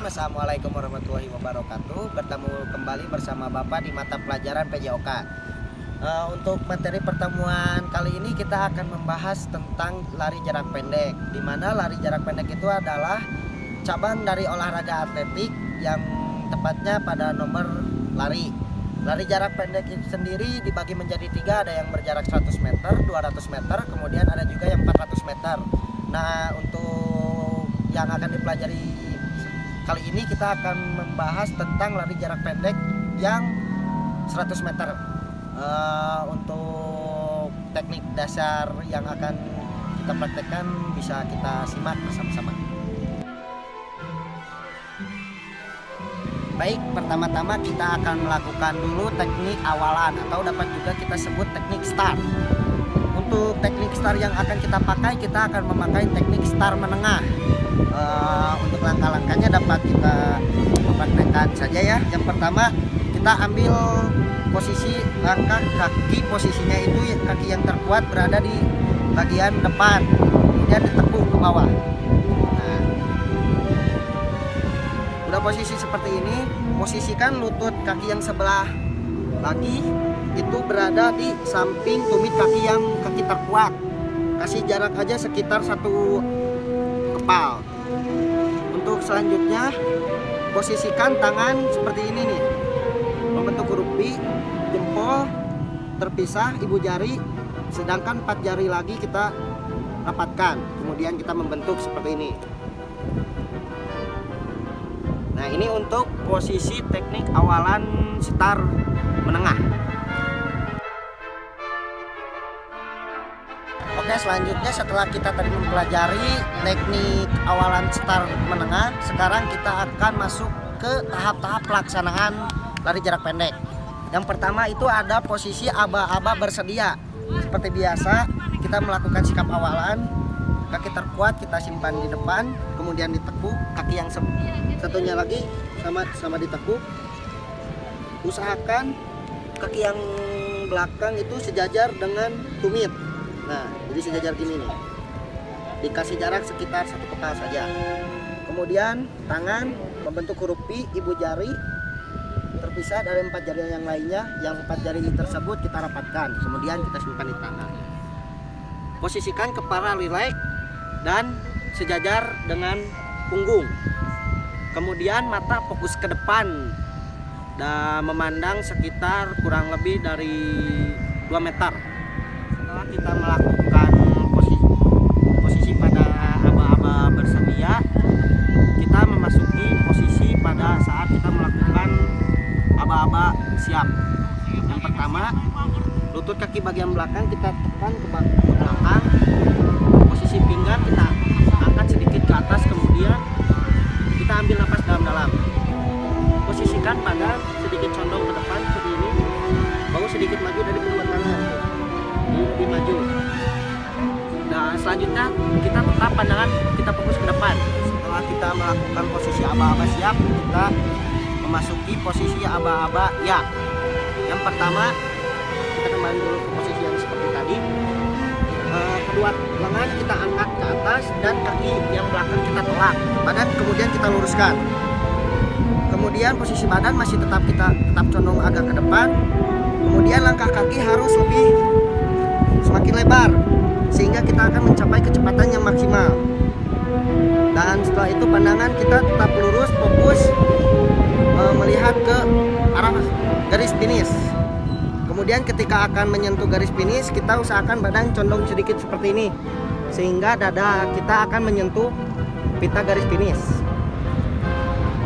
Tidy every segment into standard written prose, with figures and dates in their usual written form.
Assalamualaikum warahmatullahi wabarakatuh. Bertemu kembali bersama Bapak di mata pelajaran PJOK. Untuk materi pertemuan kali ini kita akan membahas tentang lari jarak pendek, di mana lari jarak pendek itu adalah cabang dari olahraga atletik yang tepatnya pada nomor lari. Lari jarak pendek itu sendiri dibagi menjadi tiga, ada yang berjarak 100 meter, 200 meter, kemudian ada juga yang 400 meter. Nah, untuk yang akan dipelajari kali ini kita akan membahas tentang lari jarak pendek yang 100 meter. Untuk teknik dasar yang akan kita praktekkan bisa kita simak bersama-sama. Baik, pertama-tama kita akan melakukan dulu teknik awalan atau dapat juga kita sebut teknik start. Untuk teknik start yang akan kita pakai, kita akan memakai teknik start menengah. Untuk langkah-langkahnya dapat kita praktekkan saja ya. Yang pertama, kita ambil posisi langkah kaki, posisinya itu kaki yang terkuat berada di bagian depan, kemudian ditekuk ke bawah. Nah, udah posisi seperti ini, posisikan lutut kaki yang sebelah lagi itu berada di samping tumit kaki yang kaki terkuat. Kasih jarak aja sekitar 1 kepal. Untuk selanjutnya, posisikan tangan seperti ini nih, membentuk huruf V, jempol terpisah, ibu jari, sedangkan 4 jari lagi kita rapatkan, kemudian kita membentuk seperti ini. Nah, ini untuk posisi teknik awalan start menengah. Oke, selanjutnya setelah kita tadi mempelajari teknik awalan start menengah, sekarang kita akan masuk ke tahap-tahap pelaksanaan lari jarak pendek. Yang pertama itu ada posisi aba-aba bersedia. Seperti biasa, kita melakukan sikap awalan, kaki terkuat kita simpan di depan, kemudian ditekuk, kaki yang satunya lagi sama ditekuk. Usahakan kaki yang belakang itu sejajar dengan tumit. Nah, jadi sejajar gini nih. Dikasih jarak sekitar 1 kepal saja. Kemudian tangan membentuk huruf V, ibu jari terpisah dari 4 jari yang lainnya. Yang 4 jari tersebut kita rapatkan, kemudian kita simpan di tangan. Posisikan kepala rileks dan sejajar dengan punggung. Kemudian mata fokus ke depan dan memandang sekitar kurang lebih dari 2 meter. Setelah kita melakukan posisi pada aba-aba bersedia, kita memasuki posisi pada saat kita melakukan aba-aba siap. Yang pertama, lutut kaki bagian belakang kita tekan ke belakang, posisi pinggang kita angkat sedikit ke atas, kemudian kita ambil napas dalam-dalam. Posisikan badan sedikit condong ke depan seperti ini, bahu sedikit maju dari kedua tangan, lebih maju. Nah, selanjutnya kita tetap pandangan kita fokus ke depan. Setelah kita melakukan posisi aba-aba siap, kita memasuki posisi aba-aba ya. Yang pertama, kita kembali dulu ke posisi yang seperti tadi. Kedua lengan kita angkat ke atas dan kaki yang belakang kita tolak. Badan kemudian kita luruskan. Kemudian posisi badan masih tetap condong agak ke depan. Kemudian langkah kaki harus semakin lebar sehingga kita akan mencapai kecepatan yang maksimal. Dan setelah itu pandangan kita tetap lurus, fokus melihat ke arah garis finish. Kemudian ketika akan menyentuh garis finish, kita usahakan badan condong sedikit seperti ini sehingga dada kita akan menyentuh pita garis finish.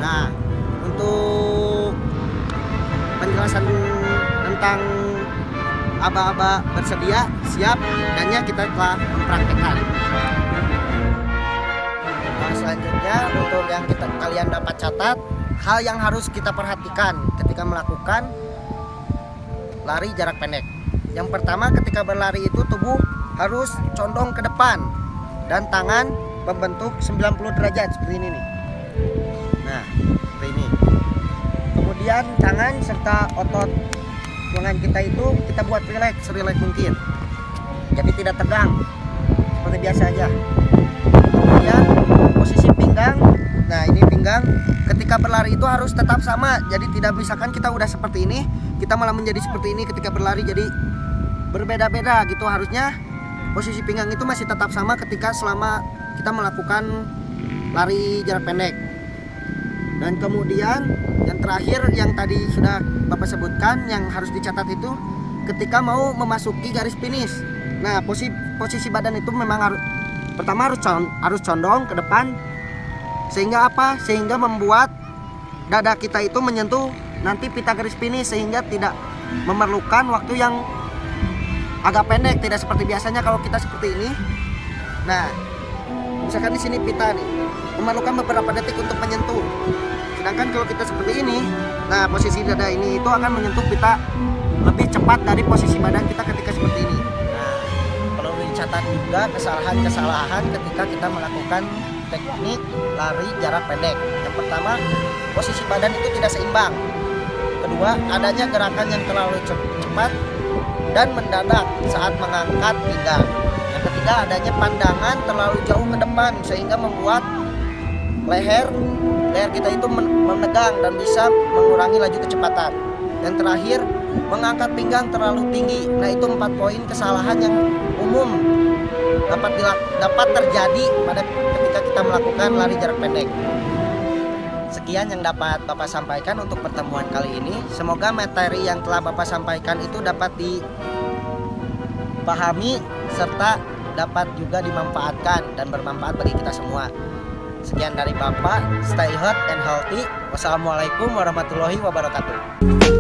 Nah, untuk penjelasan tentang aba-aba bersedia siap dannya kita telah mempraktekkan. Nah, selanjutnya untuk yang kalian dapat catat, hal yang harus kita perhatikan ketika melakukan lari jarak pendek. Yang pertama, ketika berlari itu tubuh harus condong ke depan dan tangan membentuk 90 derajat seperti ini nih. Nah, seperti ini. Kemudian tangan serta otot lengan kita itu kita buat rileks mungkin. Jadi tidak tegang. seperti biasa aja. Kemudian posisi pinggang, nah ini pinggang ketika berlari itu harus tetap sama, jadi tidak misalkan kita udah seperti ini kita malah menjadi seperti ini ketika berlari, jadi berbeda-beda gitu. Harusnya posisi pinggang itu masih tetap sama ketika selama kita melakukan lari jarak pendek. Dan kemudian yang terakhir yang tadi sudah Bapak sebutkan yang harus dicatat itu ketika mau memasuki garis finish. Nah, posisi badan itu memang pertama harus condong ke depan, sehingga apa? Sehingga membuat dada kita itu menyentuh nanti pita garis finish, sehingga tidak memerlukan waktu yang agak pendek, tidak seperti biasanya kalau kita seperti ini. Nah, misalkan di sini pita nih memerlukan beberapa detik untuk menyentuh. Sedangkan kalau kita seperti ini, nah posisi dada ini itu akan menyentuh pita lebih cepat dari posisi badan kita ketika seperti ini. Nah, perlu dicatat juga kesalahan-kesalahan ketika kita melakukan teknik lari jarak pendek. Yang pertama, posisi badan itu tidak seimbang. Kedua, adanya gerakan yang terlalu cepat dan mendadak saat mengangkat pinggang. Yang ketiga, adanya pandangan terlalu jauh ke depan sehingga membuat leher kita itu menegang dan bisa mengurangi laju kecepatan. Dan terakhir, mengangkat pinggang terlalu tinggi. Nah, itu 4 poin kesalahan yang umum dapat terjadi ketika kita melakukan lari jarak pendek. Sekian yang dapat Bapak sampaikan untuk pertemuan kali ini. Semoga materi yang telah Bapak sampaikan itu dapat dipahami serta dapat juga dimanfaatkan dan bermanfaat bagi kita semua. Sekian dari Bapak, stay hot and healthy. Wassalamualaikum warahmatullahi wabarakatuh.